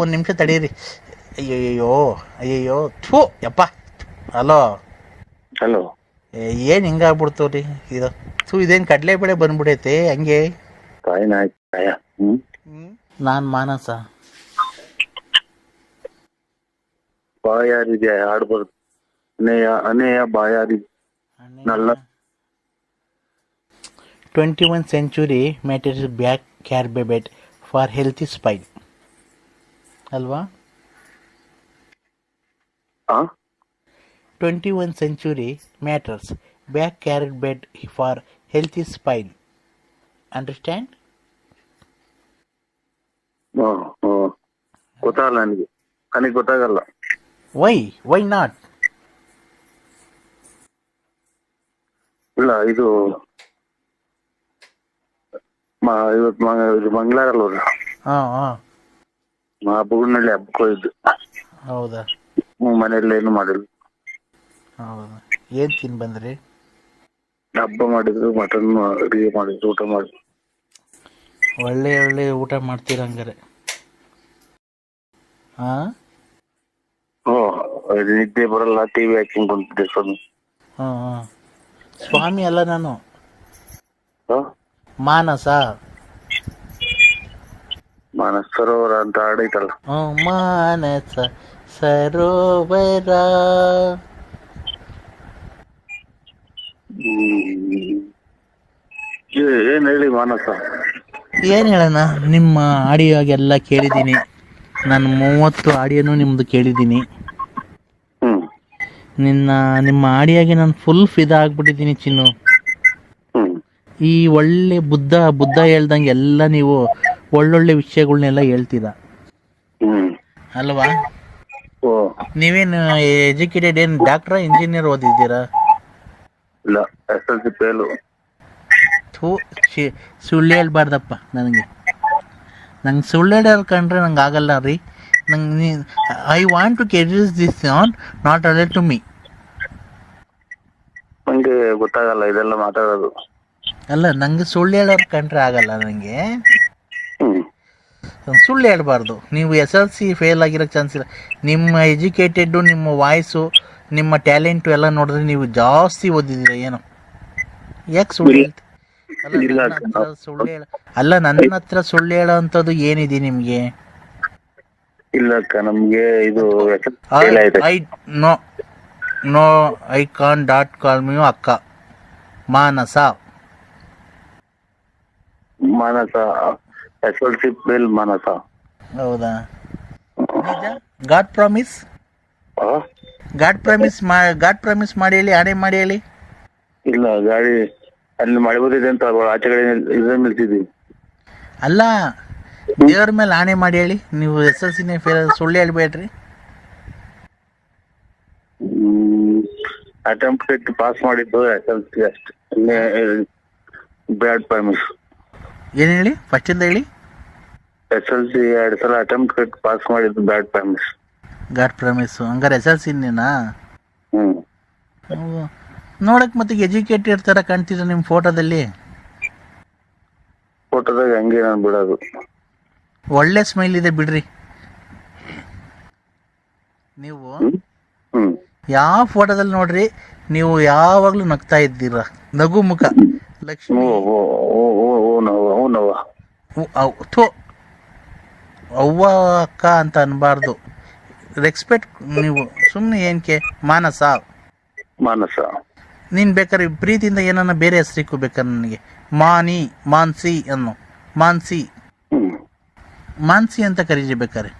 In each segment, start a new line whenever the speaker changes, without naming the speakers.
ಒಂದು ನಿಮಿಷ ತಡೀರಿ. ಅಯ್ಯಯ್ಯೋ ಅಯ್ಯಯ್ಯೋ ಥೂ ಯಪ್ಪ. Hello
hello.
ಏನು ಹಿಂಗಾಗ್ಬಿಡ್ತವ್ರಿ ಇದು. ಇದೇನು ಕಡಲೆಬೇಳೆ ಬಂದ್ಬಿಡೈತೆ ಹಂಗೆ.
ಕಾಯ.
ನಾನು ಮಾನಸ.
ಬಾಯಾರಿದೆ ಹಾಡು ಬರುತ್ತೆ. ಅನೇಯ ಬಾಯಾರಿ ನಲ್ಲ.
21st century matters back carbabet for healthy spine ಅಲ್ವಾ? 21st century matters back carbabet for healthy spine. Understand?
ಗೊತ್ತಾಗಲ್ಲ ನನಗೆ ಗೊತ್ತಾಗಲ್ಲ.
Why not?
ಇಲ್ಲ ಇದು ಇವತ್ತು ಮಂಗಳಾರಲ್ವ? ಬುಗುಡ್ನಳ್ಳಿ ಹಬ್ಬಕ್ಕೆ ಹೋಗಿದ್ದು.
ಹೌದಾ?
ಮನೆಯಲ್ಲಿ ಏನು ಮಾಡಿಲ್ಲ.
ಹೌದಾ? ಏನು ತಿನ್ ಬಂದ್ರಿ?
ಹಬ್ಬ ಮಾಡಿದ್ರು, ಮಟನ್ ಅಡಿಗೆ ಮಾಡಿದ್ರು, ಊಟ ಮಾಡಿದ್ರು.
ಒಳ್ಳೆ ಊಟ ಮಾಡ್ತೀರ ಹಂಗಾರೆ.
ನಿದ್ದೆ ಬರಲ್ಲ, ಟಿವಿ ಹಾಕಿಂಗ್ ಬಂದಿದ್ದೆ ಸ್ವಾಮಿ.
ಸ್ವಾಮಿ ಅಲ್ಲ ನಾನು, ಮಾನಸ.
ಮಾನಸ ಸರೋವರ ಅಂತ ಹಾಡೈತಲ್ಲ.
ಮಾನಸ ಸರೋವರ.
ಏನ್ ಹೇಳಿ ಮಾನಸ?
ಏನು ಹೇಳೋಣ, ನಿಮ್ಮ ಆಡಿಯೋಗೆಲ್ಲ ಕೇಳಿದ್ದೀನಿ. ನಾನು 30 ಆಡಿಯೋನು ನಿಮ್ಮದು ಕೇಳಿದ್ದೀನಿ. ನಿಮ್ಮ ಆಡಿಯೋಗೆ ನಾನು ಫುಲ್ ಫಿದಾ ಆಗ್ಬಿಟ್ಟಿದ್ದೀನಿ ಚಿನ್ನು. ಈ ಒಳ್ಳೆ ಬುದ್ಧ ಹೇಳ್ದಂಗೆ ಎಲ್ಲ ನೀವು ಒಳ್ಳೊಳ್ಳೆ ವಿಷಯಗಳನ್ನೆಲ್ಲ ಹೇಳ್ತೀರಾ ಅಲ್ವಾ? ನೀವೇನು ಎಜುಕೇಟೆಡ್, ಏನು ಡಾಕ್ಟ್ರಾ ಇಂಜಿನಿಯರ್ ಓದಿದ್ದೀರಾ?
ಇಲ್ಲ, SLC ಫೇಲು.
ಸುಳ್ಳು ಹೇಳ್ಬಾರ್ದಪ್ಪ ನಂಗೆ ಸುಳ್ಳು ಹೇಳೋರು ಕಂಡ್ರೆ ನಂಗೆ ಆಗಲ್ಲ ರೀ. I want to career this on not related to me.
ನಂಗೆ ಗೊತ್ತಾಗಲ್ಲ ಇದೆಲ್ಲ ಮಾತಾಡೋದು.
ಅಲ್ಲ, ನಂಗೆ ಸುಳ್ಳು ಹೇಳೋರು ಕಂಡ್ರೆ ಆಗಲ್ಲ ನನಗೆ. ಸುಳ್ಳು ಹೇಳ್ಬಾರ್ದು. ನೀವು SLC ಫೇಲ್ ಆಗಿರೋ ಚಾನ್ಸ್ ಇಲ್ಲ. ನಿಮ್ಮ ಎಜುಕೇಟೆಡ್ಡು, ನಿಮ್ಮ ವಾಯ್ಸು, ನಿಮ್ಮ ಟ್ಯಾಲೆಂಟು ಎಲ್ಲ ನೋಡಿದ್ರೆ ನೀವು ಜಾಸ್ತಿ ಓದಿದ್ದೀರ. ಏನೋ ಯಾಕೆ ಸುಳ್ಳು ಹೇಳ್ತೀವಿ? ಅಲ್ಲ, ನನ್ನ ಹತ್ರ ಸುಳ್ಳು ಹೇಳೋ ಅಂಥದ್ದು ಏನಿದೆ ನಿಮಗೆ?
ಇಲ್ಲಕ್ಕ, ನಮ್ಗೆ ಇದು
no I can't call me ಅಕ್ಕ. Manasa
SLC fail Manasa.
ಹೌದಾ? ಗಾಡ್ ಪ್ರಾಮಿಸ್ ಮಾಡಿ ಹೇಳಿ, ಆಣೆ ಮಾಡಿ ಹೇಳಿ.
ಇಲ್ಲ, ಗಾಡಿ ಅಲ್ಲಿ ಮಳೆ ಬಂದಿದೆ ಅಂತ ಆಚೆ ಕಡೆ ಇದ್ರ ನಿಲ್ತಿದ್ವಿ.
ಅಲ್ಲ, ದೇವ್ರ ಮೇಲೆ ಆಣೆ ಮಾಡಿ ಹೇಳಿ. ನೀವು SLC ಫೇಲ್, ಸುಳ್ಳು ಹೇಳ್ಬೇಡ್ರಿ.
ಅಟೆಂಪ್ಟ್ ಪಾಸ್ ಮಾಡಿದ್ದು SLC ಅಷ್ಟೇ. ಬ್ಯಾಡ್ ಪ್ರಾಮಿಸ್.
ಏನು ಹೇಳಿ? ಫಸ್ಟಿಂದ ಹೇಳಿ.
SLC 2 ಸಲ ಅಟೆಂಪ್ಟ್ ಪಾಸ್ ಮಾಡಿದ್ದು ಬ್ಯಾಡ್ ಪ್ರಾಮಿಸ್.
ಗಾಡ್ ಪ್ರಾಮಿಸ್ ಹಂಗಾರೆ SLC ನೋಡಕ್ ಮತ್ತೆ ಎಜುಕೇಟೆಡ್ ತರ ಕಾಣ್ತಿದ್ರ ನಿಮ್ ಫೋಟೋದಲ್ಲಿ.
ಫೋಟೋದಾಗ ಹಂಗೆ ನಾನು ಬಿಡೋದು.
ಒಳ್ಳೆ ಸ್ಮೈಲ್ ಇದೆ ಬಿಡ್ರಿ. ನೀವು ಯಾವ ಫೋಟೋದಲ್ಲಿ ನೋಡ್ರಿ, ನೀವು ಯಾವಾಗ್ಲೂ ನಗ್ತಾ ಇದ್ದೀರ, ನಗು ಮುಖ. ಲಕ್ಷ್ಮಿ ಅವ್ವ ಅಕ್ಕ ಅಂತ ಅನ್ಬಾರ್ದು. ರೆಸ್ಪೆಕ್ಟ್. ನೀವು ಸುಮ್ಮನೆ ಏನಕ್ಕೆ ಮಾನಸ ನೀನ್ ಬೇಕಾದ್ರೆ ಪ್ರೀತಿಯಿಂದ ಏನನ್ನ ಬೇರೆ ಹೆಸರಿಕ್ಕೂ ಬೇಕಾದ್ರೆ ನನಗೆ ಮಾನ್ಸಿ ಅನ್ನೋ. ಮಾನ್ಸಿ ಅಂತ ಕರೀರಿ ಬೇಕಾರೆ.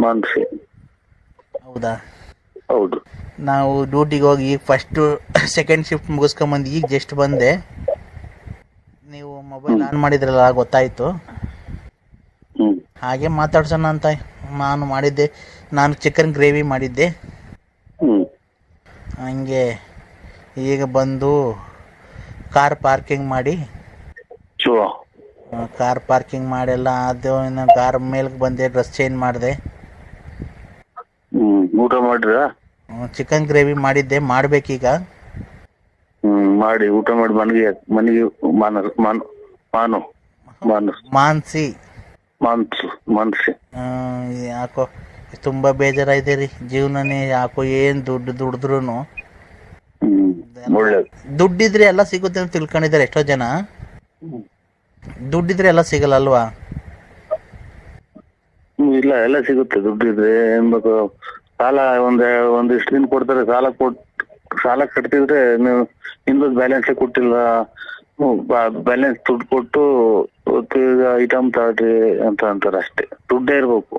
ಮಾನ್ಸಿ. ಹೌದಾ?
ಹೌದು.
ನಾವು ಡ್ಯೂಟಿಗೆ ಹೋಗಿ ಈಗ ಫಸ್ಟು ಸೆಕೆಂಡ್ ಶಿಫ್ಟ್ ಮುಗಿಸ್ಕೊಂಬಂದು ಈಗ ಜಸ್ಟ್ ಬಂದೆ. ನೀವು ಮೊಬೈಲ್ ಆನ್ ಮಾಡಿದ್ರಲ್ಲ, ಗೊತ್ತಾಯ್ತು. ಹಾಗೆ ಮಾತಾಡ್ಸೋಣ ಅಂತ ನಾನು ಮಾಡಿದ್ದೆ. ನಾನು ಚಿಕನ್ ಗ್ರೇವಿ ಮಾಡಿದ್ದೆ. ಹಂಗೆ ಈಗ ಬಂದು ಕಾರ್ ಪಾರ್ಕಿಂಗ್ ಮಾಡೆಲ್ಲ ಅದು. ಇನ್ನು ಕಾರ್ ಮೇಲ್ಗೆ ಬಂದೆ, ಡ್ರೆಸ್ ಚೇಂಜ್ ಮಾಡಿದೆ.
ಊಟ ಮಾಡ್ರ?
ಚಿಕನ್ ಗ್ರೇವಿ ಮಾಡಿದ್ದೆ, ಮಾಡ್ಬೇಕೀಗ.
ಮಾಡಿ ಊಟ ಮಾಡಿ ಮನೆಗೆ ಮಾನು ಮಾನಸ್
ಮಾನ್ಸಿ.
ಮನ್ಸು ಮನ್ಸಿ.
ಯಾಕೋ ತುಂಬ ಬೇಜಾರಾಯ್ತು ರೀ ಜೀವನನೇ. ಯಾಕೋ ಏನು ದುಡಿದ್ರೂ
ಒಳ್ಳೇದು.
ದುಡ್ಡಿದ್ರೆ ಎಲ್ಲ ಸಿಗುತ್ತೆ ಅಂತ ತಿಳ್ಕೊಂಡಿದ್ದಾರೆ ಎಷ್ಟೋ ಜನ. ದುಡ್ಡಿದ್ರೆ ಎಲ್ಲ ಸಿಗಲ್ಲ ಅಲ್ವಾ?
ಇಲ್ಲ, ಎಲ್ಲ ಸಿಗುತ್ತೆ ದುಡ್ಡಿದ್ರೆ. ಏನ್ ಬೇಕು, ಸಾಲ ಒಂದಿಷ್ಟು ದಿನ ಕೊಡ್ತಾರೆ. ಸಾಲ ಕಟ್ತಿದ್ರೆ ನೀವು ಇನ್ನೊಂದು ಬ್ಯಾಲೆನ್ಸ್ ಕೊಟ್ಟಿಲ್ಲ, ಬ್ಯಾಲೆನ್ಸ್ ದುಡ್ಡು ಕೊಟ್ಟು ಐಟಮ್ ತಗೊಳ್ರಿ ಅಂತ ಅಂತಾರೆ ಅಷ್ಟೇ. ದುಡ್ಡೇ ಇರ್ಬೇಕು.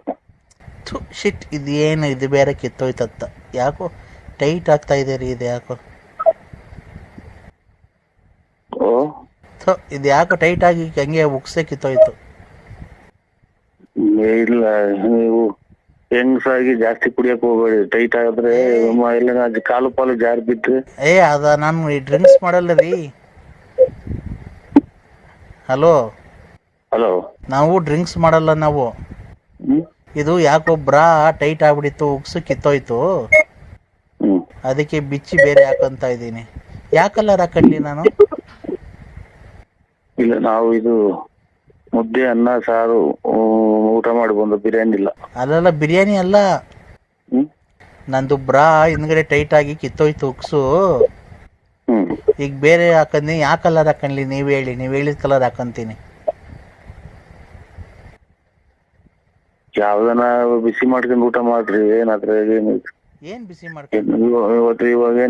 ಶಿಟ್, ಇದು ಏನು ಇದು ಬೇರೆ ಕಿತ್ತೋಯ್ತತ್ತ. ಯಾಕೋ ಟೈಟ್ ಆಗ್ತಾ ಇದೆ ರೀ ಇದು. ಯಾಕೋ
ಓ,
ಇದು ಯಾಕೋ ಟೈಟ್ ಆಗಿ ಹಂಗೆ ಉಕ್ಸೆ ಕಿತ್ತೋಯ್ತು.
ಇಲ್ಲ, ನೀವು ಹೆಂಗ್ಸಾಗಿ ಜಾಸ್ತಿ ಕುಡಿಯಕ್ ಹೋಗ್ಬೇಡಿ. ಟೈಟ್ ಆದ್ರೆ ಎಲ್ಲ ಕಾಲು ಪಾಲು ಜಾರಿ ಬಿದ್ರೆ.
ಅದ ನಾನು ಡ್ರಿಂಕ್ಸ್ ಮಾಡಲ್ಲ ರೀ. ಹಲೋ, ನಾವು ಡ್ರಿಂಕ್ಸ್ ಮಾಡಲ್ಲ ನಾವು. ಇದು ಯಾಕೋ ಬ್ರಾ ಟೈಟ್ ಆಗ್ಬಿಟ್ಟಿತ್ತು, ಉಕ್ಸು ಕಿತ್ತೋಯ್ತು. ಅದಕ್ಕೆ ಬಿಚ್ಚಿ ಬೇರೆ ಹಾಕಂತ ಇದ್ದೀನಿ. ಯಾಕಲ್ಲರ್ ಹಾಕಂಡ್ಲಿ ನಾನು?
ಇಲ್ಲ, ನಾವು ಇದು ಮುದ್ದೆ ಅನ್ನ ಸಾರು ಊಟ ಮಾಡಿ ಬಂದು, ಬಿರಿಯಾನಿ ಇಲ್ಲ.
ಅಲ್ಲಲ್ಲ, ಬಿರಿಯಾನಿ ಅಲ್ಲ. ನಂದು ಬ್ರಾ ಹಿಂದ್ಗಡೆ ಟೈಟ್ ಆಗಿ ಕಿತ್ತೋಯ್ತು ಉಕ್ಸು. ಈಗ ಬೇರೆ ಹಾಕಂದಿ. ಯಾವ ಕಲರ್ ಹಾಕಂಡ್ಲಿ ನೀವ್ ಹೇಳಿ? ನೀವ್ ಹೇಳಿದ ಕಲರ್ ಹಾಕಂತೀನಿ.
ಯಾವ್ದನ ಬಿಸಿ ಮಾಡ್ಕೊಂಡು ಊಟ ಮಾಡ್ರಿ. ಏನಾದ್ರೆ
ಏನ್ ಬಿಸಿ ಮಾಡ್ಕೊಂಡು?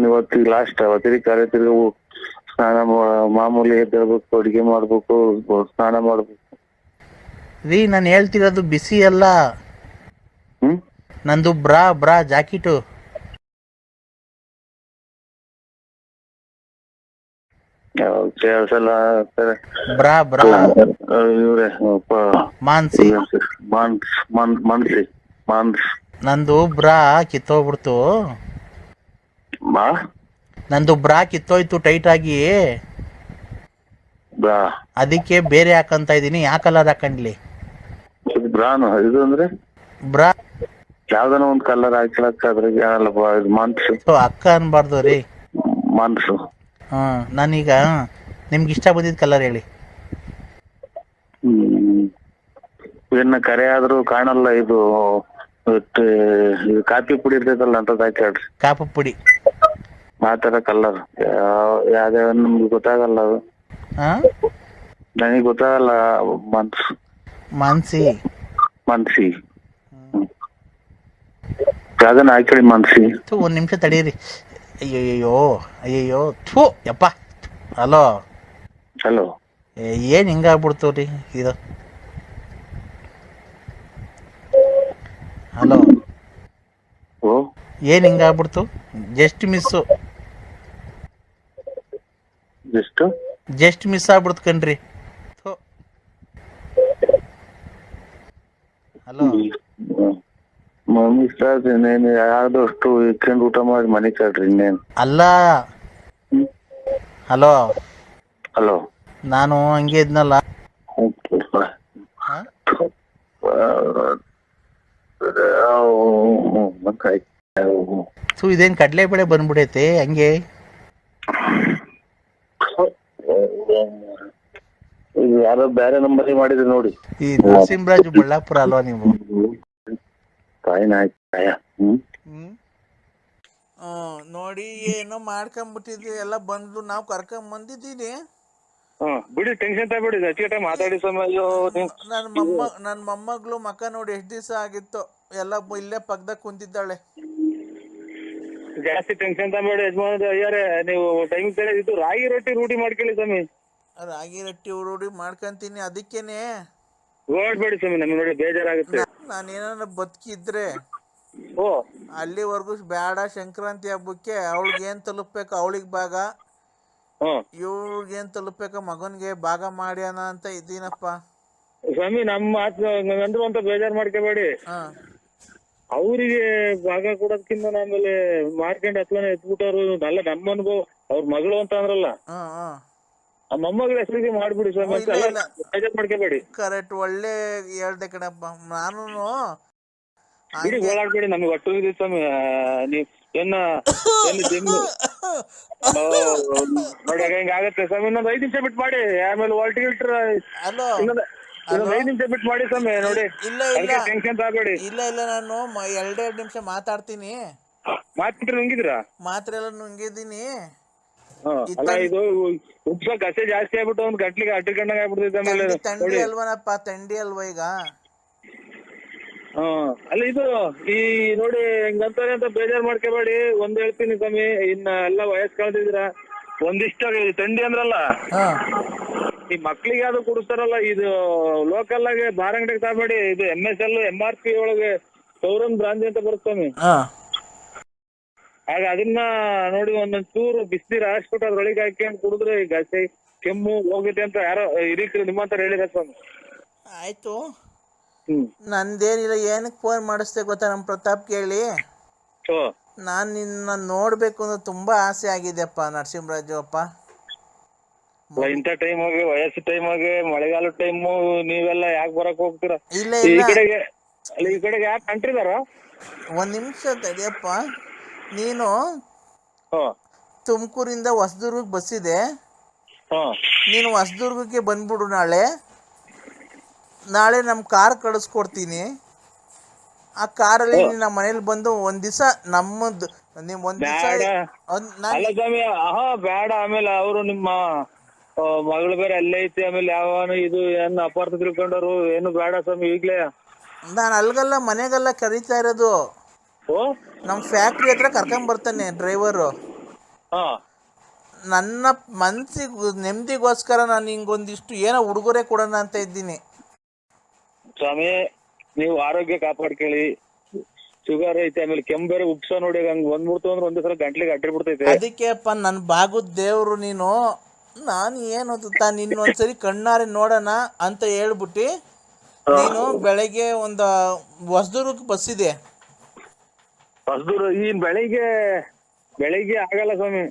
ಇವತ್ತು ಲಾಸ್ಟ್ ಅವತ್ತಿಗೆ ಕಾರ್ಯ ತಿರ್ಗ ಸ್ನಾನ ಮಾಮೂಲಿ ಎದ್ದೇಳ್ಬೇಕು, ಅಡಿಗೆ ಮಾಡ್ಬೇಕು, ಸ್ನಾನ ಮಾಡ್ಬೇಕು
ರೀ. ನಾನು ಹೇಳ್ತಿರೋದು ಬಿಸಿ ಅಲ್ಲ. ನಂದು ಬ್ರಾ ಜಾಕೆಟು. ಬ್ರಾ
ಇವ್ರೆ
ಮಾನ್ಸಿ.
ಮನ್ಸಿ.
ನಂದು ಬ್ರಾ ಕಿತ್ತೋಗ್ಬಿಡ್ತು. ನಂದು ಬ್ರಾ ಕಿತ್ತೋಯ್ತು ಟೈಟ್ ಆಗಿ. ಅದಕ್ಕೆ ಬೇರೆ ಹಾಕಂತ ಇದೀನಿ. ಯಾವ ಕಲರ್ ಹಾಕಂಡ್ಲಿ?
ಬ್ರಾನು ಇದು ಅಂದ್ರೆ
ಬ್ರಾ
ಯಾವ್ದನ ಒಂದ್ ಕಲರ್ ಹಾಕ್ಲಕ್ಕಾದ್ರೆ ಮನ್ಸು.
ಅಕ್ಕ ಅನ್ಬಾರ್ದು ರೀ,
ಮನ್ಸು.
ನಾನೀಗ ನಿಮ್ಗೆ ಇಷ್ಟ ಬಂದಿದ್ ಕಲರ್ ಹೇಳಿ.
ಇದನ್ನ ಕರೆ ಆದ್ರೂ ಕಾಣಲ್ಲ. ಇದು ಕಾಫಿ ಪುಡಿ ಇರ್ತೈತಲ್ಲ, ಅಂತದ್ ಹಾಕ್ಯಾಡ್ರಿ.
ಕಾಪು ಪುಡಿ
ಆ ತರ ಕಲರ್ ಯಾವ್ದೇ ನಮ್ಗೆ ಗೊತ್ತಾಗಲ್ಲ ಅದು. ನನಗೆ ಗೊತ್ತಾಗಲ್ಲ. ಮನ್ಸಿ ಯಾವ್ದನ್ನ ಹಾಕಿ ಮನ್ಸಿ.
ಒಂದ್ ನಿಮಿಷ ತಡೀರಿ. ಅಯ್ಯಯ್ಯೋ ಥೂ ಯಪ್ಪ. ಹಲೋ, ಏನ್ ಹಿಂಗಾಗ್ಬಿಡ್ತು ರೀ ಇದು? ಹಲೋ, ಏನ್ ಹಿಂಗಾಗ್ಬಿಡ್ತು? ಜಸ್ಟ್ ಮಿಸ್ ಆಗ್ಬಿಡ್ತು ಕಣ್ರಿ. ಹಲೋ,
ಯಾವ್ದಷ್ಟು ಇಕ್ಕೊಂಡು ಊಟ ಮಾಡಿ ಮನೆ ಕಳ್ರಿ ಇನ್ನೇನು
ಅಲ್ಲ. ಹಲೋ, ನಾನು ಹಂಗೆ ಇದ್ನಲ್ಲ. ಇದೇನ್ ಕಡ್ಲೆ ಬೇಳೆ ಬಂದ್ಬಿಡೈತೆ ಹಂಗೆ?
ಯಾರೋ ಬೇರೆ ನಂಬರ್ ಮಾಡಿದ್ರೆ ನೋಡಿ.
ಈ ನರಸಿಂಹರಾಜು ಬಳ್ಳಾಪುರ ಅಲ್ವಾ ನೀವು? ನೋಡಿ, ಏನೋ ಮಾಡ್ಕೊಂಡ್ಬಿಟ್ಟಿದ್ವಿ. ಎಲ್ಲ ಬಂದು ನಾವು ಕರ್ಕೊಂಡ್ ಬಂದಿದ್ದೀನಿ.
ಬಿಡಿ, ಟೆನ್ಷನ್ ತಗೊಬೇಡಿ. ಹೆಚ್ಚಿಗೆ ಮಾತಾಡಿ
ನನ್ನ ಮೊಮ್ಮಗಳು ಮಕ್ಕ ನೋಡಿ ಎಷ್ಟು ದಿವಸ ಆಗಿತ್ತು. ಎಲ್ಲ ಇಲ್ಲೇ ಪಕ್ಕದಾಗ ಕುಂತಿದ್ದಾಳೆ.
ಜಾಸ್ತಿ ಟೆನ್ಷನ್ ತಗೊಬೇಡಿ ಯಜಮಾನ ಅಯ್ಯಾರೆ. ನೀವು ಟೈಮ್ ಇದು ರಾಗಿ ರೊಟ್ಟಿ ರೂಢಿ ಮಾಡ್ಕೊಳ್ಳಿ ಸ್ವಾಮಿ.
ರಾಗಿ ರೊಟ್ಟಿ ರೂಢಿ ಮಾಡ್ಕೊಂತೀನಿ. ಅದಕ್ಕೇನೆ
ಓಡ್ಬೇಡಿ ಸ್ವಾಮಿ, ನಮ್ಗೆ ನೋಡಿ ಬೇಜಾರಾಗುತ್ತೆ.
ನಾನೇನ ಬದುಕಿದ್ರೆ ಅಲ್ಲಿವರೆಗೂ ಬೇಡ. ಸಂಕ್ರಾಂತಿ ಹಬ್ಬಕ್ಕೆ ಅವಳಿಗೆ ಏನ್ ತಲುಪ್ಬೇಕು ಅವಳಿಗೆ ಭಾಗ, ಇವ್ಳಿಗೆ ಏನ್ ತಲುಪ್ಬೇಕ ಮಗನ್ಗೆ ಭಾಗ ಮಾಡ್ಯಾನ ಅಂತ ಇದ್ದೀನಪ್ಪ
ಸ್ವಾಮಿ. ನಮ್ಮ ಗಂಡ್ರು ಅಂತ ಬೇಜಾರ್ ಮಾಡ್ಕೋಬೇಡಿ. ಅವ್ರಿಗೆ ಭಾಗ ಕೊಡೋದ್ಕಿಂತ ಆಮೇಲೆ ಮಾರ್ಕೆಂಡ್ ಹತ್ಲನೆ ಎತ್ಬಿಟ್ಟವ್ರು. ಅಲ್ಲ, ನಮ್ಮ ಅನುಭವ. ಅವ್ರ ಮಗಳು ಅಂತ ಅಂದ್ರಲ್ಲ, ಆ ಮೊಮ್ಮಗಳ ಹೆಸರಿಗೆ ಮಾಡ್ಬಿಡಿ ಸ್ವಾಮಿ. ಬೇಜಾರ್ ಮಾಡ್ಕೋಬೇಡಿ.
ಕರೆಕ್ಟ್, ಒಳ್ಳೆ ಹೇಳ್ದೆ ಕಣಪ್ಪ. ನಾನು
ಓಡಾಡ್ಬೇಡಿ. ನಮ್ಗೆ ಒಟ್ಟು ಇದೆ ಸ್ವಾಮಿ. ಏನ ಏನು ಜಿಮ್ ನೋಡಿ ಹಿಂಗಾಗತ್ತೆ ಸ್ವಾಮಿ. ಇನ್ನೊಂದು 5 ನಿಮಿಷ ಬಿಟ್ಟು ಮಾಡಿ, ಆಮೇಲೆ ವಾಲ್ಟಿಗೇಟರ್
ಹಲೋ
ಇನ್ನೊಂದು
ಹಲೋ
5 ನಿಮಿಷ ಬಿಟ್ಟು ಮಾಡಿ ಸ್ವಾಮಿ. ನೋಡಿ
ಇಲ್ಲ ಇಲ್ಲ
ಅದಕ್ಕೆ ಟೆನ್ಷನ್ ತಗೋಬೇಡಿ.
ಇಲ್ಲ ನಾನು ಎರಡೆರಡು ನಿಮಿಷ ಮಾತಾಡ್ತೀನಿ.
ಮಾತ್ರ ನುಂಗಿದ್ರಾ?
ಮಾತ್ರೆ ಎಲ್ಲ ನುಂಗಿದ್ದೀನಿ.
ಅಲ್ಲ ಇದು ಉಪ್ಸ ಕಸೆ ಜಾಸ್ತಿ ಆಗ್ಬಿಟ್ಟು ಒಂದು ಗಂಟ್ಲಿಗೆ ಅಟ್ಟಿಕೊಂಡಂಗ ಆಗ್ಬಿಡ್ತೈತೆ. ಆಮೇಲೆ
ತಂಡಿ ಅಲ್ವನಪ್ಪ, ತಂಡಿ ಅಲ್ವಾ ಈಗ.
ಅಲ್ಲ ಇದು ಈ ನೋಡಿ ಹಿಂಗಂತಾರೆ ಅಂತ ಬೇಜಾರ್ ಮಾಡ್ಕೋಬೇಡಿ. ಒಂದ್ ಹೇಳ್ತೀನಿ ಸ್ವಾಮಿ, ಇನ್ನ ಎಲ್ಲ ವಯಸ್ಸು ಕಳೆದಿದ್ರ ಒಂದಿಷ್ಟ ತಂಡಿ ಅಂದ್ರಲ್ಲ, ಈ ಮಕ್ಳಿಗೆ ಅದು ಕುಡಿಸ್ತಾರಲ್ಲ, ಇದು ಲೋಕಲ್ ಆಗಿ ಬಾರಂಗಡಿಗೆ ತಗಬೇಡಿ. ಇದು MSL MRP ಒಳಗೆ ಸೌರನ್ ಬ್ರಾಂದಿ ಅಂತ ಬರುತ್ತಾನೆ. ಆಗ ಅದನ್ನ ನೋಡಿ ಒಂದೊಂದ್ ಚೂರು ಬಿಸಿನೀರು ಹಾಕ್ಬಿಟ್ಟು ಅದ್ರೊಳಗೆ ಹಾಕಿ ಕುಡಿದ್ರೆ ಈಗ ಕೆಮ್ಮು ಹೋಗುತ್ತೆ ಅಂತ ಯಾರೋ ಹಿರೀಕರು ನಿಮ್ಮಂತ ಹೇಳಿದ ಸ್ವಾಮಿ.
ಆಯ್ತು, ನಂದೇನಿಲ್ಲ. ಏನಕ್ಕೆ ಫೋನ್ ಮಾಡಿಸ್ದೆ ಗೊತ್ತಾ ನಮ್ಮ ಪ್ರತಾಪ್ ಕೇಳಿ? ನಾನು ನಿನ್ನ ನೋಡ್ಬೇಕು ಅನ್ನೋ ತುಂಬಾ ಆಸೆ ಆಗಿದೆಪ್ಪ ನರಸಿಂಹರಾಜು ಅಪ್ಪ.
ಇಂಥ ಟೈಮ್ ಆಗಿ, ವಯಸ್ಸು ಟೈಮ್ ಆಗಿ, ಮಳೆಗಾಲ ಟೈಮು, ನೀವೆಲ್ಲ ಯಾಕೆ ಬರಕ್ ಹೋಗ್ತೀರಾ?
ಇಲ್ಲ
ಈ
ಇಲ್ಲ,
ಕಡೆಗೆ ಯಾಕೆ ಅಂಟ್ರಿದಾರ?
ಒಂದ್ ನಿಮಿಷ ತಡಿಯಪ್ಪ. ನೀನು ತುಮಕೂರಿಂದ ಹೊಸದುರ್ಗಕ್ಕೆ ಬಸ್ಸಿದೆ, ನೀನು ಹೊಸದುರ್ಗಕ್ಕೆ ಬಂದ್ಬಿಡು. ನಾಳೆ ನಮ್ಮ ಕಾರ್ ಕಳಿಸ್ಕೊಡ್ತೀನಿ. ಆ ಕಾರಲ್ಲಿ ನಮ್ಮ ಮನೇಲಿ ಬಂದು ಒಂದ್ ದಿವಸ ನಮ್ಮದು ನೀವು ಒಂದ್ ದಿವಸ
ಬೇಡ. ಆಮೇಲೆ ಅವರು ನಿಮ್ಮ ಮಗಳು ಬೇರೆ ಅಲ್ಲೇ ಐತಿ. ಆಮೇಲೆ ಯಾವನು ಇದು ಏನ್ ಅಪಾರ್ಥ ತಿಳ್ಕೊಂಡವ್ರು, ಏನು ಬೇಡ ಸ್ವಾಮಿ ಈಗ್ಲೇ.
ನಾನು ಅಲ್ಗಲ್ಲ, ಮನೆಗೆಲ್ಲ ಕರೀತಾ ಇರೋದು. ನಮ್ಮ ಫ್ಯಾಕ್ಟ್ರಿ ಹತ್ರ ಕರ್ಕೊಂಡ್ ಬರ್ತಾನೆ ಡ್ರೈವರು. ನನ್ನ ಮನ್ಸಿಗೆ ನೆಮ್ಮದಿಗೋಸ್ಕರ ನಾನು ಹಿಂಗೊಂದಿಷ್ಟು ಏನೋ ಉಡುಗೊರೆ ಕೊಡೋಣ ಅಂತ ಇದ್ದೀನಿ
ಸ್ವಾಮಿ. ನೀವು ಆರೋಗ್ಯ ಕಾಪಾಡ್ಕೊಳ್ಳಿ. ಶುಗರ್ ಐತೆ, ಆಮೇಲೆ ಕೆಮ್ಮು ಬೇರೆ ಉಪ್ಸ ನೋಡಿ ಹಂಗ್ ಬಂದ್ಬಿಡ್ತು ಅಂದ್ರೆ ಒಂದೇ ಸಲ ಗಂಟ್ಲಿಗೆ ಅಡ್ಡಿ ಬಿಡ್ತೈತೆ.
ಅದಕ್ಕೆಪ್ಪ ನನ್ ಬಾಗುದ್ ದೇವ್ರು ನೀನು. ನಾನು ಏನು ನಿನ್ನೊಂದ್ಸರಿ ಕಣ್ಣಾರೆ ನೋಡೋಣ ಅಂತ ಹೇಳ್ಬಿಟ್ಟು ನೀನು ಬೆಳಗ್ಗೆ ಒಂದು ಹೊಸದುರ್ಗಕ್ಕೆ ಬಸ್ಸಿದೆ.
ಹೊಸದೂರು ಈ ಬೆಳಿಗ್ಗೆ ಆಗಲ್ಲ ಸ್ವಾಮಿ.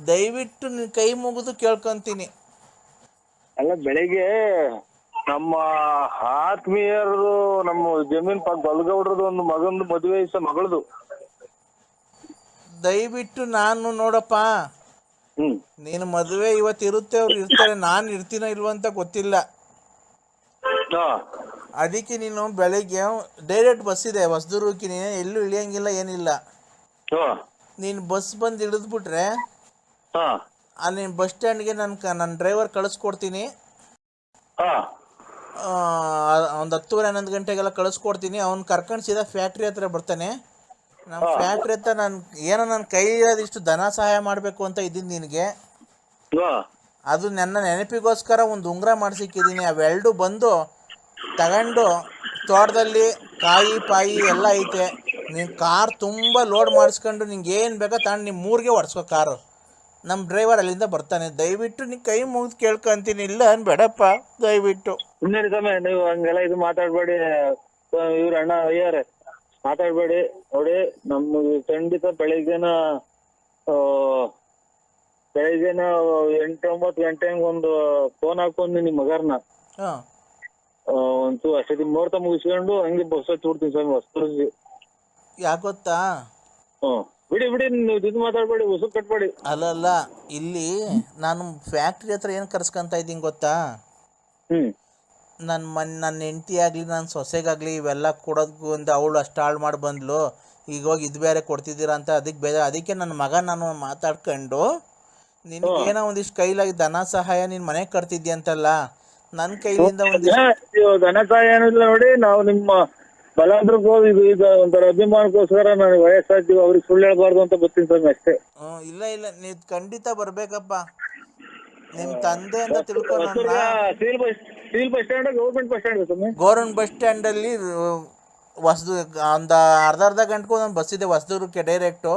ದಯವಿಟ್ಟು ನಿನ್ ಕೈ ಮುಗಿದು ಕೇಳ್ಕೊಂತೀನಿ.
ಅಲ್ಲ ಬೆಳಿಗ್ಗೆ ನಮ್ಮ ಆತ್ಮೀಯರು, ನಮ್ಮ ಜಮೀನ್ ಬಲ್ಗೌಡ್ರದು ಒಂದು ಮಗಂದು ಮದುವೆ ಮಗಳದು.
ದಯವಿಟ್ಟು ನಾನು ನೋಡಪ್ಪ, ನೀನು ಮದುವೆ ಇವತ್ತು ಇರುತ್ತೆ, ಅವ್ರು ಇರ್ತಾರೆ, ನಾನು ಇರ್ತೀನೋ ಇಲ್ವ ಅಂತ ಗೊತ್ತಿಲ್ಲ. ಅದಕ್ಕೆ ನೀನು ಬೆಳಿಗ್ಗೆ ಡೈರೆಕ್ಟ್ ಬಸ್ ಇದೆ ಹೊಸದುರ್ಗಕ್ಕೆ, ನೀನು ಎಲ್ಲೂ ಇಳಿಯಂಗಿಲ್ಲ, ಏನಿಲ್ಲ. ನೀನು ಬಸ್ ಬಂದು ಇಳಿದ್ಬಿಟ್ರೆ ಅಲ್ಲಿ ಬಸ್ ಸ್ಟ್ಯಾಂಡ್ಗೆ ನನ್ನ ಡ್ರೈವರ್ ಕಳಿಸ್ಕೊಡ್ತೀನಿ. ಒಂದು 10:30-11 ಗಂಟೆಗೆಲ್ಲ ಕಳಿಸ್ಕೊಡ್ತೀನಿ. ಅವ್ನು ಕರ್ಕೊಂಡು ಸೀದಾ ಫ್ಯಾಕ್ಟ್ರಿ ಹತ್ರ ಬರ್ತಾನೆ. ನಮ್ಮ ಫ್ಯಾಕ್ಟ್ರಿ ಹತ್ರ ನನ್ನ ಕೈ ಇರೋದಿಷ್ಟು ಧನ ಸಹಾಯ ಮಾಡಬೇಕು ಅಂತ ಇದ್ದೀನಿ ನಿನಗೆ. ಅದು ನನ್ನ ನೆನಪಿಗೋಸ್ಕರ ಒಂದು ಉಂಗುರ ಮಾಡಿಸಿಕ್ಕಿದ್ದೀನಿ. ಅವೆರಡು ಬಂದು ತಗೊಂಡು ತೋಟದಲ್ಲಿ ಕಾಯಿ ಪಾಯಿ ಎಲ್ಲ ಐತೆ, ನೀನು ಕಾರ್ ತುಂಬ ಲೋಡ್ ಮಾಡಿಸ್ಕೊಂಡು ನಿಂಗೆ ಏನು ಬೇಕೋ ತಗೊಂಡು ನಿಮ್ಮ ಊರಿಗೆ ಹೊಡ್ಸ್ಕೊ ಕಾರು. ನಮ್ಮ ಡ್ರೈವರ್ ಅಲ್ಲಿಂದ ಬರ್ತಾನೆ. ದಯವಿಟ್ಟು ನೀನು ಕೈ ಮುಗಿದು ಕೇಳ್ಕೊಂತೀನಿ, ಇಲ್ಲ ಅನ್ಬೇಡಪ್ಪ ದಯವಿಟ್ಟು.
ನೀವು ಹಂಗೆಲ್ಲ ಇದು ಮಾತಾಡ್ಬೇಡಿ. ಇವ್ರ ಅಣ್ಣ ಅಯ್ಯಾರೆ ಮಾತಾಡ್ಬೇಡಿ. ನೋಡಿ ನಮ್ಗೆ ಖಂಡಿತ ಬೆಳಿಗ್ಗೆನ 8-9 ಗಂಟೆಗೆ ಒಂದು ಫೋನ್ ಹಾಕೊಂಡು ನಿಮ್ಮ ಮಗರ್ನ ಒಂದು ಅಷ್ಟೊತ್ತಿಗೆ ಮುಹೂರ್ತ ಮುಗಿಸ್ಕೊಂಡು ಹಂಗೆ ಬಸ್ ಹಚ್ಚಿಬಿಡ್ತೀನಿ ಸ್ವಾಮಿ ಹೊಸದುರ್ಗಿ.
ಯಾಕೆ ಗೊತ್ತಾ?
ಬಿಡಿ ನೀವು ಇದು ಮಾತಾಡ್ಬೇಡಿ, ಉಸುಕ್ ಕಟ್ಬೇಡಿ.
ಅಲ್ಲ, ಇಲ್ಲಿ ನಾನು ಫ್ಯಾಕ್ಟ್ರಿ ಹತ್ರ ಏನು ಕರ್ಸ್ಕೊಂತ ಇದ್ದೀನಿ ಗೊತ್ತಾ? ನನ್ನ ಹೆಂಡತಿ ಆಗಲಿ, ನನ್ನ ಸೊಸೆಗಾಗಲಿ ಇವೆಲ್ಲ ಕೊಡೋದು ಒಂದು ಅವಳು ಅಷ್ಟು ಹಾಳು ಮಾಡಿ ಬಂದ್ಲು, ಈಗ ಹೋಗಿ ಇದು ಬೇರೆ ಕೊಡ್ತಿದ್ದೀರಾ ಅಂತ ಅದಕ್ಕೆ ಬೇಜಾರು. ಅದಕ್ಕೆ ನನ್ನ ಮಗ ನಾನು ಮಾತಾಡ್ಕೊಂಡು ನಿನಗೇನೋ ಒಂದಿಷ್ಟು ಕೈಲಾಗಿ ಧನ ಸಹಾಯ ನೀನು ಮನೆಗೆ ಕಟ್ತಿದ್ದಿ ಅಂತಲ್ಲ, ನನ್ನ ಕೈಲಿಂದ ಒಂದಿಷ್ಟು
ಧನ ಸಹಾಯ ಏನಿಲ್ಲ. ನೋಡಿ ನಾವು ನಿಮ್ಮ ಬಲಾದ್ರಿಗೆ ಹೋಗಿ ಈಗ ಒಂಥರ ಅಭಿಮಾನಕ್ಕೋಸ್ಕರ ನಾನು ವಯಸ್ಸಾಗ್ತೀವಿ, ಅವ್ರಿಗೆ ಸುಳ್ಳು ಹೇಳ್ಬಾರ್ದು ಅಂತ ಬರ್ತೀನಿ ಸ್ವಾಮಿ ಅಷ್ಟೇ.
ಇಲ್ಲ ನೀವು ಖಂಡಿತ ಬರ್ಬೇಕಪ್ಪ. ನಿಮ್ ತಂದೆ ಅಂತ ತಿಳ್ಕೊಂಡು
steel bus stand, government bus stand ಸ್ವಾಮಿ.
ಗೌರ್ಮೆಂಟ್ ಬಸ್ ಸ್ಟ್ಯಾಂಡ್ ಅಲ್ಲಿ ಒಂದು ಅರ್ಧ ಗಂಟೆಗೂ ಒಂದು ಬಸ್ ಇದೆ ಹೊಸದುರ್ಗಕ್ಕೆ ಡೈರೆಕ್ಟು.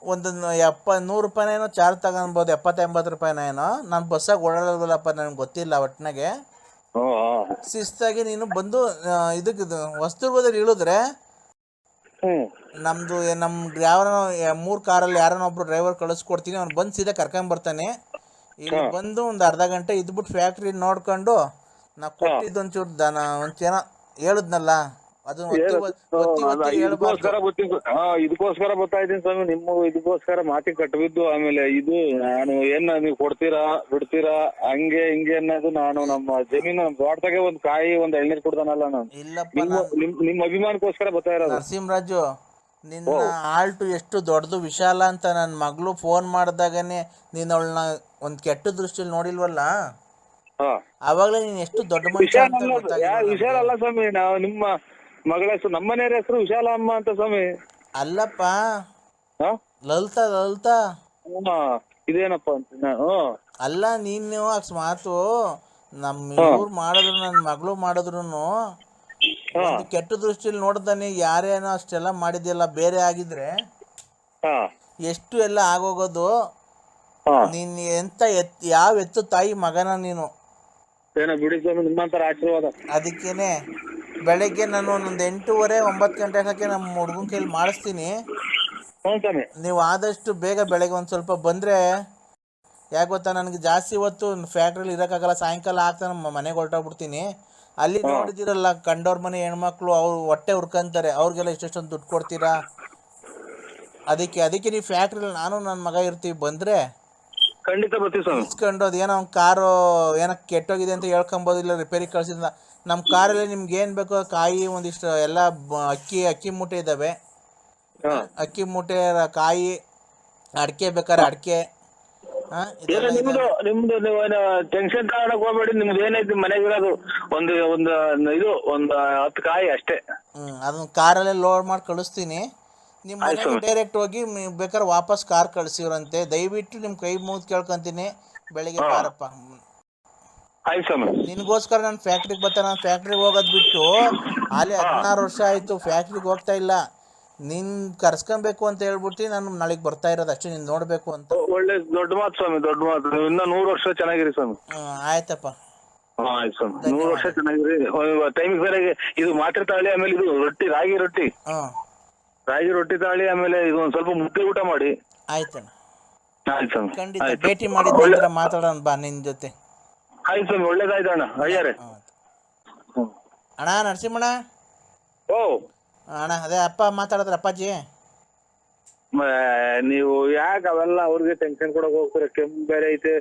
ಒಂದು 100 ರೂಪಾಯಿನೇನೋ ಚಾರ್ಜ್ ತಗೊಬೋದು, 70-80 ರೂಪಾಯಿನೇನೋ. ನಾನು ಬಸ್ಸಾಗ ಓಡಾಡೋದಿಲ್ಲಪ್ಪ, ನನಗೆ ಗೊತ್ತಿಲ್ಲ ಒಟ್ಟಿನಾಗೆ. ಶಿಸ್ತಾಗಿ ನೀನು ಬಂದು ಇದಕ್ಕೆ ಹೊಸದುರ್ಗದಲ್ಲಿ ಇಳಿದ್ರೆ ನಮ್ದು ಯಾವನೋ 3 ಕಾರಲ್ಲಿ ಯಾರನ್ನೊಬ್ರು ಡ್ರೈವರ್ ಕಳಿಸ್ಕೊಡ್ತೀನಿ. ಅವ್ನು ಬಂದು ಸೀದಾ ಕರ್ಕೊಂಬರ್ತಾನೆ. ಇಲ್ಲಿ ಬಂದು ಒಂದು ಅರ್ಧ ಗಂಟೆ ಇದ್ಬಿಟ್ಟು ಫ್ಯಾಕ್ಟ್ರಿ ನೋಡ್ಕೊಂಡು ನಾವು ಕೊಟ್ಟಿದ್ದು ಒಂಚೂರು ದನ ಒಂಚೇನೋ ಹೇಳಿದ್ನಲ್ಲ ಅದು ಒತ್ತಿ ಹೇಳ್ಬಾರ್ದು.
ಇದಕ್ಕೋಸ್ಕರ ಬರ್ತಾ ಇದೀನಿ ಸ್ವಾಮಿ, ಇದಕ್ಕೋಸ್ಕರ ಮಾತಿ ಕಟ್ಟಬಿದ್ದು. ಆಮೇಲೆ ಇದು ನಾನು ನೀವು ಕೊಡ್ತೀರಾ ಬಿಡ್ತೀರಾ ಹಂಗೆ ಹಿಂಗೆ ಅನ್ನೋದು, ನಾನು ನಮ್ಮ ಜಮೀನು ನಮ್ಮ ತೋಟದಾಗೆ ಒಂದ್ ಕಾಯಿ ಒಂದ್ ಎಳ್ನೀರ್ ಕೊಡ್ತಾನಲ್ಲ ನಾನು.
ಇಲ್ಲಪ್ಪ,
ನಿಮ್ ಅಭಿಮಾನಕ್ಕೋಸ್ಕರ ಬರ್ತಾ ಇರೋದು.
ನರಸಿಂಹರಾಜು, ನಿನ್ನ ಆಲ್ಟು ಎಷ್ಟು ದೊಡ್ಡದು ವಿಶಾಲ ಅಂತ ನನ್ನ ಮಗಳು ಫೋನ್ ಮಾಡಿದಾಗನೇ ನೀನು ಅವಳನ್ನ ಒಂದು ಕೆಟ್ಟ ದೃಷ್ಟಿಯಲ್ಲಿ ನೋಡಿಲ್ವಲ್ಲ, ಅವಾಗಲೇ ನೀನು ಎಷ್ಟು ದೊಡ್ಡ ಮನುಷ್ಯ ಅಂತ ಗೊತ್ತಾಗಿಲ್ಲ.
ವಿಶಾಲ ಅಲ್ಲ ಸ್ವಾಮಿ, ನಾವು ನಿಮ್ಮ ಮಗಳ ಹೆಸರು, ನಮ್ಮ ಮನೆಯವ್ರ ಹೆಸರು ವಿಶಾಲ ಅಮ್ಮ ಅಂತ ಸ್ವಾಮಿ.
ಅಲ್ಲಪ್ಪ, ಲಲಿತಾ
ಇದೇನಪ್ಪ ಅಂತ.
ಅಲ್ಲ, ನೀನು ಅಕಸ್ಮಾತು ನಮ್ಮ ಇವ್ರು ಮಾಡಿದ್ರು, ನನ್ನ ಮಗಳು ಮಾಡಿದ್ರು ಕೆಟ್ಟ ದೃಷ್ಟಿಯಲ್ಲಿ ನೋಡ್ದಾನೆ ಯಾರೇನೋ ಅಷ್ಟೆಲ್ಲ ಮಾಡಿದ್ಯಲ್ಲ, ಬೇರೆ ಆಗಿದ್ರೆ ಎಷ್ಟು ಎಲ್ಲ ಆಗೋಗೋದು. ನೀನ್ ಎಂತ ಯಾವ ಎತ್ತು ತಾಯಿ ಮಗನ ನೀನು.
ನಿಮ್ಮಂತರ ಆಶೀರ್ವಾದ.
ಅದಕ್ಕೇನೆ ಬೆಳಗ್ಗೆ ನಾನು ಒಂದೊಂದು 8:30 9 ಗಂಟೆ ಹಾಕಿ ನಮ್ಮ ಹುಡುಗನ ಕೈಲಿ ಮಾಡಿಸ್ತೀನಿ. ನೀವು ಆದಷ್ಟು ಬೇಗ ಬೆಳಗ್ಗೆ ಒಂದು ಸ್ವಲ್ಪ ಬಂದರೆ, ಯಾಕೆ ಗೊತ್ತಾ, ನನಗೆ ಜಾಸ್ತಿ ಹೊತ್ತು ಫ್ಯಾಕ್ಟ್ರಿಲಿ ಇರೋಕ್ಕಾಗಲ್ಲ. ಸಾಯಂಕಾಲ ಆಗ್ತಾ ನಮ್ಮ ಮನೆಗೆ ಹೊರಟೋಗ್ಬಿಡ್ತೀನಿ. ಅಲ್ಲಿ ನೋಡಿದಿರಲ್ಲ, ಕಂಡವ್ರ ಮನೆ ಹೆಣ್ಮಕ್ಳು ಅವ್ರು ಹೊಟ್ಟೆ ಹುರ್ಕೊಂತಾರೆ, ಅವ್ರಿಗೆಲ್ಲ ಇಷ್ಟೊಂದು ದುಡ್ಡು ಕೊಡ್ತೀರಾ? ಅದಕ್ಕೆ ನೀವು ಫ್ಯಾಕ್ಟ್ರಿಲಿ ನಾನು ನನ್ನ ಮಗ ಇರ್ತೀವಿ. ಬಂದರೆ
ಖಂಡಿತ ಬರ್ತೀವಿ.
ಇಸ್ಕೊಂಡು ಅದೇನೋ ಒಂದು ಕಾರು ಏನೋ ಕೆಟ್ಟೋಗಿದೆ ಅಂತ ಹೇಳ್ಕೊಬೋದು, ಇಲ್ಲ ರಿಪೇರಿ ಕಳ್ಸಿದ. ನಮ್ಮ ಕಾರಲ್ಲಿ ನಿಮ್ಗೆ ಏನು ಬೇಕೋ ಕಾಯಿ ಒಂದಿಷ್ಟು ಎಲ್ಲ ಅಕ್ಕಿ ಮೂಟೆ ಇದ್ದಾವೆ. ಅಕ್ಕಿ ಮೂಟೆ, ಕಾಯಿ, ಅಡಿಕೆ ಬೇಕಾದ್ರೆ ಅಡಿಕೆ.
ನಿಮ್ದು ಟೆನ್ಷನ್ ತಗೊಳಕ್ ಹೋಗ್ಬೇಡಿ. ನಿಮ್ದು ಏನೈತಿ ಮನೆಗಿರೋದು ಒಂದು 10 ಕಾಯಿ ಅಷ್ಟೇ.
ಅದನ್ನ ಕಾರಲ್ಲೇ ಲೋಡ್ ಮಾಡಿ ಕಳಿಸ್ತೀನಿ. ನಿಮ್ಮ ಮನೆಗೆ ಡೈರೆಕ್ಟ್ ಹೋಗಿ ಬೇಕಾದ್ರೆ ವಾಪಸ್ ಕಾರ್ ಕಳ್ಸಿವ್ರಂತೆ. ದಯವಿಟ್ಟು ನಿಮ್ಮ ಕೈ ಮುಗಿದು ಕೇಳ್ಕೊಂತೀನಿ, ಬೆಳಿಗ್ಗೆ ಬಾರಪ್ಪ. ನಿನಗೋಸ್ಕರ ನಾನು ಫ್ಯಾಕ್ಟ್ರಿಗೆ ಬರ್ತಾನೆ. ನಾನು ಫ್ಯಾಕ್ಟ್ರಿಗೆ ಹೋಗೋದು ಬಿಟ್ಟು ಅಲ್ಲಿ 16 ವರ್ಷ ಆಯಿತು ಫ್ಯಾಕ್ಟ್ರಿಗೆ ಹೋಗ್ತಾ ಇಲ್ಲ. ನೀನ್ ಕರ್ಸ್ಕೊಬೇಕು ಅಂತ ಹೇಳ್ಬಿಟ್ಟು ನಾನು ನಾಳೆಗೆ ಬರ್ತಾ ಇರೋದು ಅಷ್ಟೇ, ನೀನ್ ನೋಡ್ಬೇಕು ಅಂತ.
ಒಳ್ಳೆ ದೊಡ್ಡ ಮಾತು ಸ್ವಾಮಿ, ದೊಡ್ಡ ಮಾತು. ಇನ್ನ 100 ವರ್ಷ ಚೆನ್ನಾಗಿರಿ ಸ್ವಾಮಿ.
ಆಯ್ತಪ್ಪ,
ಆಯ್ತು ಸ್ವಾಮಿ, 100 ವರ್ಷ ಚೆನ್ನಾಗಿರಿ. ಟೈಮಿಗೆ ಸರಿಯಾಗಿ ಇದು ಮಾತ್ರೆ ತಾಳಿ, ಆಮೇಲೆ ಇದು ರೊಟ್ಟಿ, ರಾಗಿ ರೊಟ್ಟಿ ತಾಳಿ, ಆಮೇಲೆ ಇದು ಒಂದ್ ಸ್ವಲ್ಪ ಮುದ್ದೆ ಊಟ ಮಾಡಿ.
ಆಯ್ತಣ್ಣ,
ಆಯ್ತು ಸ್ವಾಮಿ.
ಖಂಡಿತ ಭೇಟಿ ಮಾಡಿದ್ರೆ ಮಾತಾಡೋಣ ಬಾ ನಿನ್ ಜೊತೆ.
ಆಯ್ತು ಸ್ವಾಮಿ, ಒಳ್ಳೇದಾಯ್ತು ಅಣ್ಣ. ಅಯ್ಯಾರೆ
ಅಣ್ಣ, ನರಸಿಂಹಣ್ಣ.
ಓ
ಅಣ್ಣ, ಅದೇ ಅಪ್ಪ ಮಾತಾಡಿದ್ರೆ, ಅಪ್ಪಾಜಿ.
ನೀವು ಯಾಕೆ ಅವೆಲ್ಲ ಅವ್ರಿಗೆ ಟೆನ್ಷನ್ ಕೊಡಕ್ ಹೋಗ್ತೀರ? ಕೆಮ್ಮು ಬೇರೆ ಐತೆ,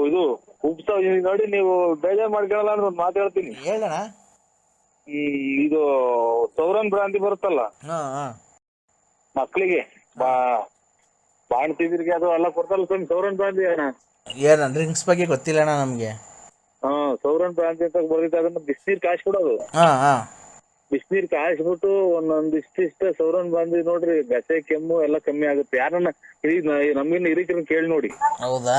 ಇದು ಉಪ್ತಾವ್ ನೋಡಿ. ನೀವು ಬೇಜಾರ್ ಮಾಡ್ಕೊಳಲ್ಲ ಅಂದ್ರೆ ಒಂದು ಮಾತು ಹೇಳ್ತೀನಿ.
ಹೇಳಣ್ಣ.
ಇದು ಸೌರನ್ ಭ್ರಾಂತಿ ಬರುತ್ತಲ್ಲ ಮಕ್ಳಿಗೆ, ಬಾಣ್ತಿದ್ರಿಗೆ ಅದು ಎಲ್ಲ ಕೊಡ್ತಲ್ಲ ಸ್ವಾಮಿ, ಸೌರನ್ ಭ್ರಾಂತಿ.
ಏನ ಡ್ರಿಂಕ್ಸ್ ಬಗ್ಗೆ ಗೊತ್ತಿಲ್ಲ ಅಣ್ಣ ನಮ್ಗೆ.
ಸೌರನ್ ಭ್ರಾಂತಿ ಅಂತ ಬರುತ್ತೆ. ಅದನ್ನ ಬಿಸಿನೀರ್ ಕಾಯಿಸ್ಬಿಡೋದು. ಬಿಸಿನೀರ್ ಕಾಯಿಸ್ಬಿಟ್ಟು ಒಂದೊಂದಿಷ್ಟ ಸೌರನ್ ಭ್ರಾಂತಿ ನೋಡ್ರಿ, ಗಸೆ ಕೆಮ್ಮು ಎಲ್ಲ ಕಮ್ಮಿ ಆಗುತ್ತೆ. ಯಾರನ್ನ ನಮ್ಗಿನ್ನ ಹಿರಿಕರನ್ನ ಕೇಳಿ ನೋಡಿ.
ಹೌದಾ?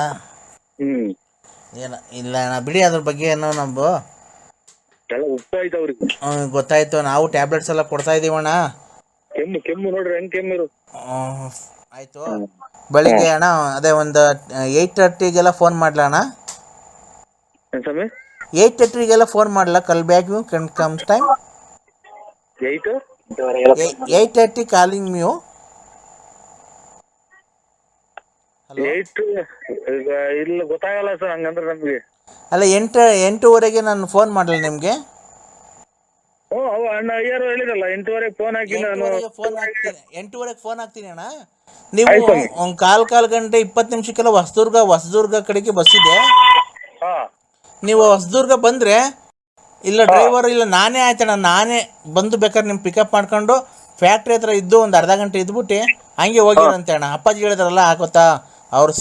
ಇಲ್ಲ ಅಣ್ಣ, ಬಿಡಿ ಅದ್ರ ಬಗ್ಗೆ ಏನೋ ನಮ್ದು
ಎಲ್ಲ ಉಪ್ಪಾಯ್ತು ಅವ್ರಿಗೆ.
ಗೊತ್ತಾಯ್ತು. ನಾವು ಟ್ಯಾಬ್ಲೆಟ್ಸ್ ಎಲ್ಲ ಕೊಡ್ತಾ ಇದೀವಣ್ಣ.
ಕೆಮ್ಮು ನೋಡ್ರಿ ಹೆಂಗ್ ಕೆಮ್ಮಿರು.
ಆಯ್ತು, ಬೆಳಿಗ್ಗೆ ಅಣ್ಣ ಅದೇ ಒಂದು 8:30 ಫೋನ್ ಮಾಡ್ಲಾ ಅಣ್ಣ? 8:30 ಫೋನ್ ಮಾಡ್ಲಾ? Call back you can come time 8:30 calling you.
ಇಲ್ಲ ಗೊತ್ತಾಗಲ್ಲ ಸರ್, ಹಂಗಂದ್ರೆ ನಮ್ಗೆ.
ಅಲ್ಲ, 8:08 ನಾನು ಫೋನ್ ಮಾಡಲ್ಲ ನಿಮ್ಗೆ?
ಅಣ್ಣ ಅಯ್ಯಾರು ಹೇಳಿರಲ್ಲ 8:00 ಫೋನ್ ಹಾಕಿ.
8:00 ಫೋನ್ ಹಾಕ್ತೀನಿ ಅಣ್ಣ. ನೀವು ಒಂದು ಕಾಲ್ ಗಂಟೆ 20 ನಿಮಿಷಕ್ಕೆಲ್ಲ ಹೊಸದುರ್ಗ ಕಡೆಗೆ ಬಸ್ ಇದೆ. ನೀವು ಹೊಸದುರ್ಗ ಬಂದ್ರೆ, ಇಲ್ಲ ಡ್ರೈವರ್ ಇಲ್ಲ ನಾನೇ ಆಯ್ತಣ್ಣ, ನಾನೇ ಬಂದು ಬೇಕಾದ್ರೆ ನಿಮ್ ಪಿಕಪ್ ಮಾಡ್ಕೊಂಡು ಫ್ಯಾಕ್ಟ್ರಿ ಹತ್ರ ಇದ್ದು ಒಂದು ಅರ್ಧ ಗಂಟೆ ಇದ್ಬಿಟ್ಟು ಹಂಗೆ ಹೋಗಿರಂತೆ ಅಣ್ಣ. ಅಪ್ಪಾಜಿ ಹೇಳಿದ್ರಲ್ಲ, ಹಾಕೋತಾ ಅವ್ರ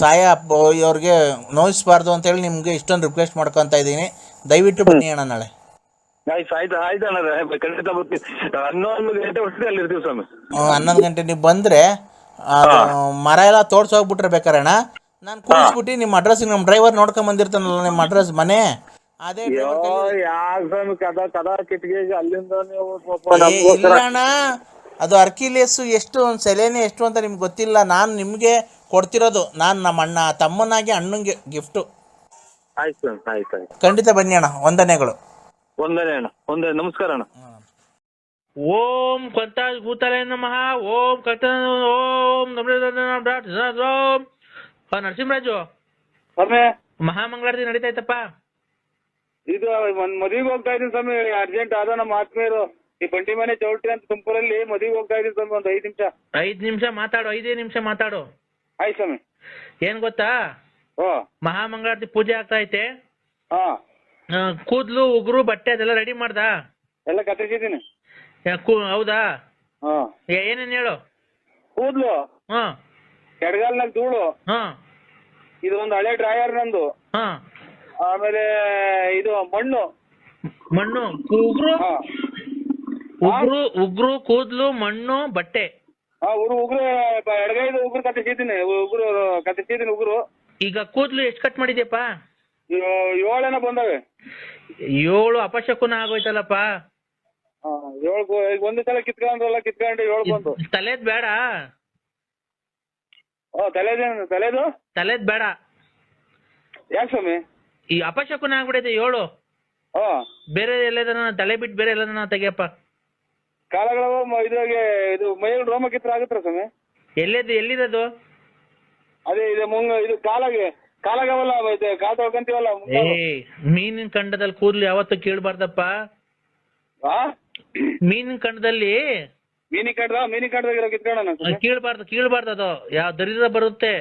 ಅವ್ರಿಗೆ ನೋಯಿಸ್ಬಾರ್ದು ಅಂತ ಹೇಳಿ ನಿಮ್ಗೆ ಇಷ್ಟೊಂದು ರಿಕ್ವೆಸ್ಟ್ ಮಾಡ್ಕೊಂತ ಇದ್ದೀನಿ. ದಯವಿಟ್ಟು ಬನ್ನಿ ಅಣ್ಣ ನಾಳೆ.
ಆಯ್ತು ಅಣ್ಣ, ಖಂಡಿತ ಬರ್ತೀವಿ. 11 ಗಂಟೆ ಹೊತ್ತಿಗೆ ಅಲ್ಲಿ ಇರ್ತೀವಿ ಸ್ವಾಮಿ.
11 ಗಂಟೆ ನೀವು ಬಂದ್ರೆ ಮರ ಎಲ್ಲ ತೋರ್ಸೋಗ್ಬಿಟ್ರೆ ಬೇಕಾರಣ್ಣ, ನಾನು ಕೂರಿಸ್ಬಿಟ್ಟು ನಿಮ್ಮ ಅಡ್ರೆಸ್, ನಮ್ಮ ಡ್ರೈವರ್ ನೋಡ್ಕೊಂಡ್ ಬಂದಿರ್ತಾನಲ್ಲ ನಿಮ್ಮ ಅಡ್ರೆಸ್ ಮನೆ, ಅದೇ ಇಲ್ಲಣ್ಣ. ಅದು ಅರ್ಕಿಲೇಸು ಎಷ್ಟು, ಒಂದು ಸೆಲೆನೆ ಎಷ್ಟು ಅಂತ ನಿಮ್ಗೆ ಗೊತ್ತಿಲ್ಲ. ನಾನು ನಿಮ್ಗೆ ಕೊಡ್ತಿರೋದು, ನಾನು ನಮ್ಮ ತಮ್ಮನಾಗಿ ಅಣ್ಣಂಗೆ ಗಿಫ್ಟು.
ಆಯ್ತು,
ಖಂಡಿತ ಬನ್ನಿ ಅಣ್ಣ. ವಂದನೆಗಳು.
ಒಂದೇ ನಮಸ್ಕಾರ ಅಣ್ಣ.
ಓಂ ಕಂತ ಭೂತಲೇ ನಮಃ. ಓಂ ಕಂತ ಓಂ ನರಸಿಂಹರಾಜು, ಮಹಾಮಂಗಳಾರತಿ ನಡೀತಾ ಇತ್ತಪ್ಪ.
ಇದು ಒಂದ್ ಮದುವೆಗೆ ಹೋಗ್ತಾ ಇದೀನಿ ಸ್ವಾಮಿ, ಅರ್ಜೆಂಟ್ ಆದ. ನಮ್ಮ ಆತ್ಮೀಯರು ಈ ಬಂಡಿ ಮನೆ ಚೌಲ್ಟ್ರಿ ಅಂತ ತುಮಕೂರಲ್ಲಿ ಮದುವೆಗೆ ಹೋಗ್ತಾ ಇದ್ದೀನಿ ಸ್ವಾಮಿ, ಒಂದು 5 ನಿಮಿಷ.
5 ನಿಮಿಷ ಮಾತಾಡು, 5 ನಿಮಿಷ ಮಾತಾಡು.
ಆಯ್ತು ಸ್ವಾಮಿ.
ಏನ್ ಗೊತ್ತಾ,
ಓ
ಮಹಾಮಂಗಳಾರತಿ ಪೂಜೆ ಆಗ್ತಾ ಐತೆ.
ಹಾ
ಕೂದ್ಲು ಉಗುರು ಬಟ್ಟೆ ಅದೆಲ್ಲ ರೆಡಿ ಮಾಡ್ದಾ?
ಎಲ್ಲ ಕತ್ತರಿಸಿದ್ದೀನಿ.
ಹೌದಾ?
ಹಾ
ಏನೇನ್ ಹೇಳು.
ಕೂದ್ಲು,
ಹಾ
ಎಡಗಾಲ್ನಾಗ ಧೂಳು,
ಹಾ
ಇದು ಒಂದು ಹಳೆ ಡ್ರಾಯರ್ ನಂದು,
ಹಾ
ಆಮೇಲೆ ಇದು ಮಣ್ಣು,
ಉಗುರು,
ಹಾ
ಉಗುರು ಕೂದ್ಲು ಮಣ್ಣು ಬಟ್ಟೆ.
ಹಾ ಉಗುರು ಎಡಗೈದು ಉಗುರು ಕತ್ತರಿಸಿದ್ದೀನಿ, ಉಗುರು.
ಈಗ ಕೂದ್ಲು ಎಷ್ಟು ಕಟ್ ಮಾಡಿದ್ಯಪ್ಪ?
7 ಬಂದವೆ.
7 ಅಪಶಕುನ ಆಗೋಯ್ತಲ್ಲಪ್ಪ.
7 ಒಂದು ಸಲ ಕಿತ್ಕೊಂಡು 7 ಬಂದು.
ತಲೆದ್ ಬೇಡ.
ತಲೆದು
ಬೇಡ.
ಯಾಕೆ ಸ್ವಾಮಿ?
ಈ ಅಪಶಕುನ ಆಗ್ಬಿಡೈತೆ 7. ಬೇರೆ ಎಲ್ಲದನ್ನ ತಲೆ ಬಿಟ್ಟು ಬೇರೆ ಎಲ್ಲದನ್ನ ತೆಗಿಯಪ್ಪ.
ಕಾಲಗಳು ಇದು ಮೈಯಲ್ಲಿ ರೋಮ ಕಿತ್ರ ಆಗುತ್ತಾ ಸ್ವಾಮಿ?
ಎಲ್ಲಿರೋದು?
ಅದೇ ಇದು ಇದು ಕಾಲಾಗವಲ್ಲ, ಕಾಲ್ ತೊಳ್ಕೊಂತೀವಲ್ಲ.
ಮೀನಿನ ಕಂಡದಲ್ಲಿ ಕೂದ್ಲು ಯಾವತ್ತೂ ಕೀಳ್ಬಾರ್ದಪ್ಪ. ಮೀನಿನ ಕಂಡದಲ್ಲಿ
ಮೀನಿ ಕಡ್ದಾಗ ಕಿತ್ಕೊಳ್ಳೋಣ.
ಕೀಳ್ಬಾರ್ದು ಅದು ಯಾವ ದರಿದ್ರ ಬರುತ್ತೆ.